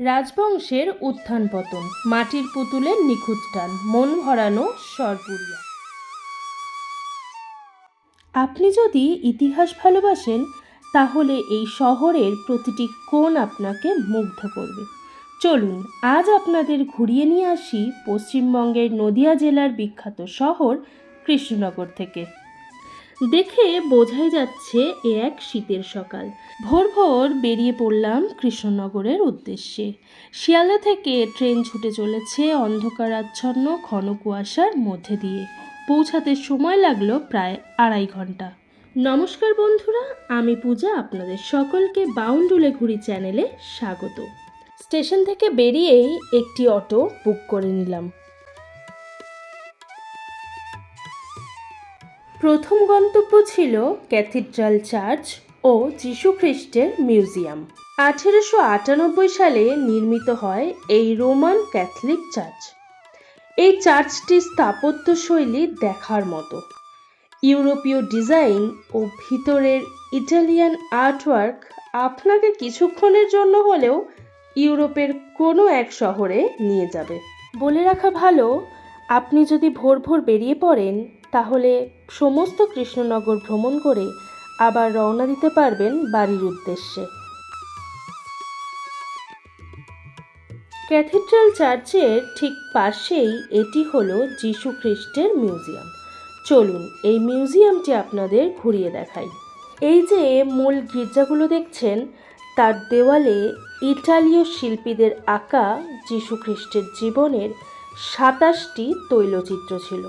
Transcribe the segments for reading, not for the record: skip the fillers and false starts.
রাজবংশের উত্থান পতন, মাটির পুতুলের নিখুঁত টান, মন ভরানো সরপুরিয়া। আপনি যদি ইতিহাস ভালোবাসেন তাহলে এই শহরের প্রতিটি কোণ আপনাকে মুগ্ধ করবে। চলুন আজ আপনাদের ঘুরিয়ে নিয়ে আসি পশ্চিমবঙ্গের নদিয়া জেলার বিখ্যাত শহর কৃষ্ণনগর থেকে। দেখে বোঝাই যাচ্ছে এ এক শীতের সকাল। ভোর ভোর বেরিয়ে পড়লাম কৃষ্ণনগরের উদ্দেশ্যে। শিয়ালদা থেকে ট্রেন ছুটে চলেছে অন্ধকারাচ্ছন্ন ঘন কুয়াশার মধ্যে দিয়ে। পৌঁছাতে সময় লাগলো প্রায় 2.5 ঘন্টা। নমস্কার বন্ধুরা, আমি পূজা, আপনাদের সকলকে বাউন্ডুলে ঘুরি চ্যানেলে স্বাগত। স্টেশন থেকে বেরিয়েই একটি অটো বুক করে নিলাম। প্রথম গন্তব্য ছিল ক্যাথিড্রাল চার্চ ও যীশুখ্রিস্টের মিউজিয়াম। 1898 সালে নির্মিত হয় এই রোমান ক্যাথলিক চার্চ। এই চার্চটির স্থাপত্যশৈলী দেখার মতো। ইউরোপীয় ডিজাইন ও ভিতরের ইটালিয়ান আর্টওয়ার্ক আপনাকে কিছুক্ষণের জন্য হলেও ইউরোপের কোনো এক শহরে নিয়ে যাবে। বলে রাখা ভালো, আপনি যদি ভোর ভোর বেরিয়ে পড়েন তাহলে সমস্ত কৃষ্ণনগর ভ্রমণ করে আবার রওনা দিতে পারবেন বাড়ির উদ্দেশ্যে। ক্যাথিড্রাল চার্চের ঠিক পাশেই এটি হলো যীশুখ্রিস্টের মিউজিয়াম। চলুন এই মিউজিয়ামটি আপনাদের ঘুরিয়ে দেখাই। এই যে মূল গির্জাগুলো দেখছেন, তার দেওয়ালে ইটালীয় শিল্পীদের আঁকা যীশুখ্রিস্টের জীবনের 27টি তৈলচিত্র ছিল।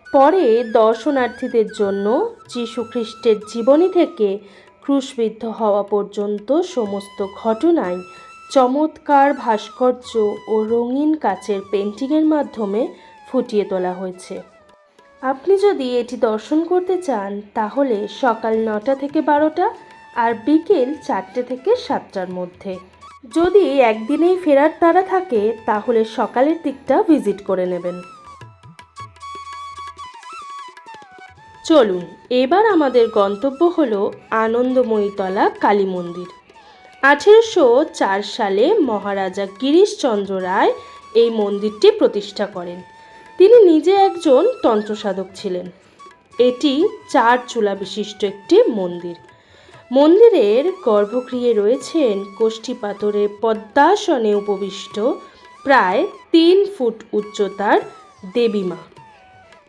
পরে দর্শনার্থীদের জন্য যীশুখ্রিস্টের জীবনী থেকে ক্রুশবিদ্ধ হওয়া পর্যন্ত সমস্ত ঘটনায় চমৎকার ভাস্কর্য ও রঙিন কাচের পেন্টিংয়ের মাধ্যমে ফুটিয়ে তোলা হয়েছে। আপনি যদি এটি দর্শন করতে চান তাহলে সকাল 9টা থেকে 12টা আর বিকেল 4টে থেকে 7টার মধ্যে। যদি একদিনেই ফেরার তাড়া থাকে তাহলে সকালের দিকটা ভিজিট করে নেবেন। চলুন এবার আমাদের গন্তব্য হলো আনন্দময়ীতলা কালী মন্দির। 1804 সালে মহারাজা গিরিশচন্দ্র রায় এই মন্দিরটি প্রতিষ্ঠা করেন। তিনি নিজে একজন তন্ত্রসাধক ছিলেন। এটি 4 চূলা বিশিষ্ট একটি মন্দির। মন্দিরের গর্ভগৃহে রয়েছেন কোষ্ঠী পাথরে পদ্মাসনে উপবিষ্ট প্রায় 3 ফুট উচ্চতার দেবীমা।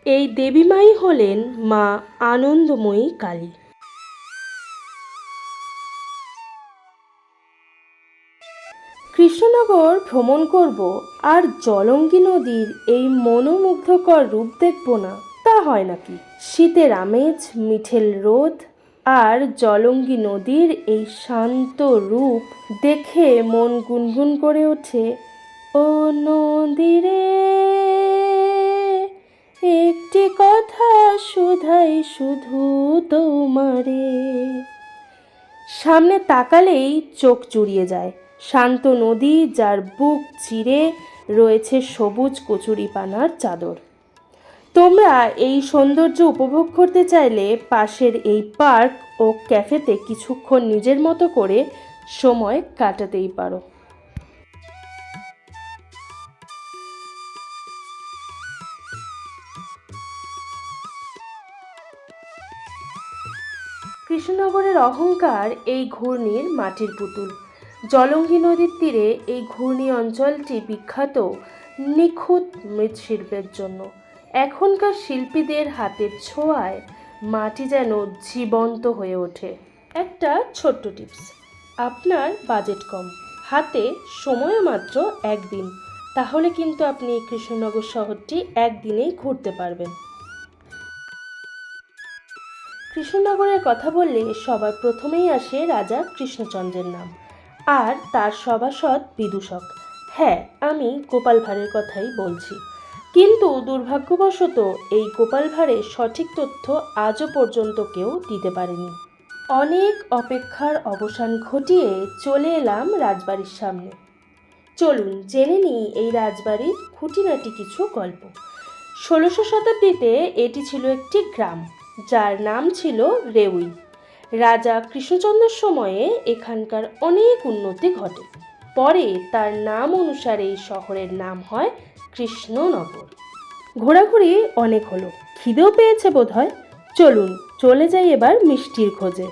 এই দেবীমাই হলেন মা আনন্দময়ী কালী। কৃষ্ণনগর ভ্রমণ করব আর জলঙ্গি নদীর এই মনোমুগ্ধকর রূপ দেখব না, তা হয় নাকি? শীতের আমেজ, মিঠেল রোদ আর জলঙ্গি নদীর এই শান্ত রূপ দেখে মন গুনগুন করে ওঠে, ও নদীরে একটি কথা শুধাই শুধু তোমারে। সামনে তাকালেই চোখ জুড়িয়ে যায়। শান্ত নদী, যার বুক চিরে রয়েছে সবুজ কচুরিপানার চাদর। তোমরা এই সৌন্দর্য উপভোগ করতে চাইলে পাশের এই পার্ক ও ক্যাফেতে কিছুক্ষণ নিজের মতো করে সময় কাটাতেই পারো। কৃষ্ণনগরের অহংকার এই ঘূর্ণির মাটির পুতুল। জলঙ্গি নদীর তীরে এই ঘূর্ণি অঞ্চলটি বিখ্যাত নিখুঁত মৃৎশিল্পের জন্য। এখনকার শিল্পীদের হাতের ছোঁয়ায় মাটি যেন জীবন্ত হয়ে ওঠে। একটা ছোট্ট টিপস, আপনার বাজেট কম, হাতে সময় মাত্র 1 দিন, তাহলে কিন্তু আপনি কৃষ্ণনগর শহরটি একদিনেই ঘুরতে পারবেন। কৃষ্ণনগরের কথা বললে সবার প্রথমেই আসে রাজা কৃষ্ণচন্দ্রের নাম আর তার সভাসদ বিদূষক। হ্যাঁ, আমি গোপাল ভাঁড়ের কথাই বলছি। কিন্তু দুর্ভাগ্যবশত এই গোপাল ভাঁড়ের সঠিক তথ্য আজও পর্যন্ত কেউ দিতে পারেনি। অনেক অপেক্ষার অবসান ঘটিয়ে চলে এলাম রাজবাড়ির সামনে। চলুন জেনে নিই এই রাজবাড়ির খুঁটিনাটি কিছু গল্প। 16শো শতাব্দীতে এটি ছিল একটি গ্রাম, যার নাম ছিল রেউই। রাজা কৃষ্ণচন্দ্রের সময়ে এখানকার অনেক উন্নতি ঘটে। পরে তার নাম অনুসারে এই শহরের নাম হয় কৃষ্ণনগর। ঘোরাঘুরি অনেক হলো, খিদেও পেয়েছে বোধহয়। চলুন চলে যাই এবার মিষ্টির খোঁজে।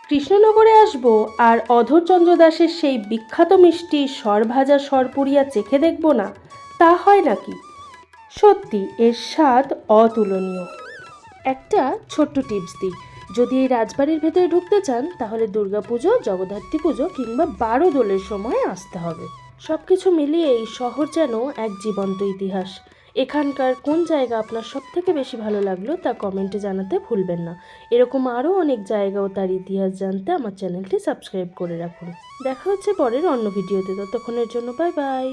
কৃষ্ণনগরে আসবো আর অধরচন্দ্র দাসের সেই বিখ্যাত মিষ্টি সরভাজা সরপুরিয়া চেখে দেখব না, তা হয় নাকি? সত্যি এর স্বাদ অতুলনীয়। একটা ছোট্ট টিপস দিই, যদি এই রাজবাড়ির ভেতরে ঢুকতে চান তাহলে দুর্গাপুজো, জগদ্ধাত্রী পুজো কিংবা 12 দোলের সময় আসতে হবে। সব কিছু মিলিয়ে এই শহর যেন এক জীবন্ত ইতিহাস। এখানকার কোন জায়গা আপনার সব থেকে বেশি ভালো লাগলো তা কমেন্টে জানাতে ভুলবেন না। এরকম আরও অনেক জায়গা ও তার ইতিহাস জানতে আমার চ্যানেলটি সাবস্ক্রাইব করে রাখুন। দেখা হচ্ছে পরের অন্য ভিডিওতে, ততক্ষণের জন্য বাই বাই।